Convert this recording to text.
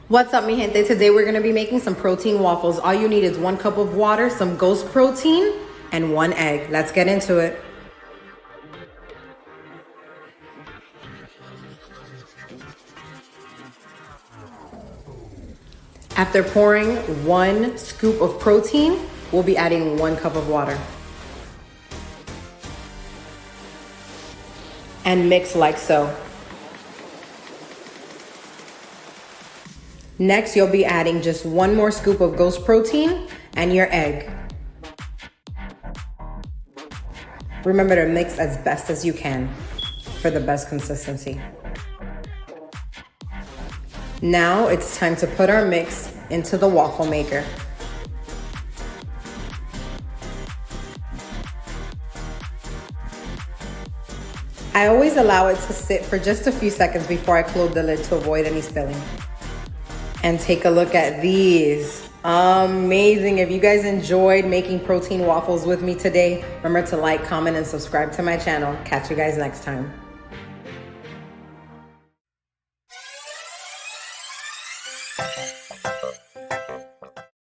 What's up, mi gente? Today we're gonna be making some protein waffles. All you need is 1 cup of water, some ghost protein, and 1 egg. Let's get into it. After pouring 1 scoop of protein, we'll be adding 1 cup of water. And mix like so. Next, you'll be adding just 1 more scoop of ghost protein and your egg. Remember to mix as best as you can for the best consistency. Now it's time to put our mix into the waffle maker. I always allow it to sit for just a few seconds before I close the lid to avoid any spilling. And take a look at these. Amazing. If you guys enjoyed making protein waffles with me today, remember to like, comment, and subscribe to my channel. Catch you guys next time.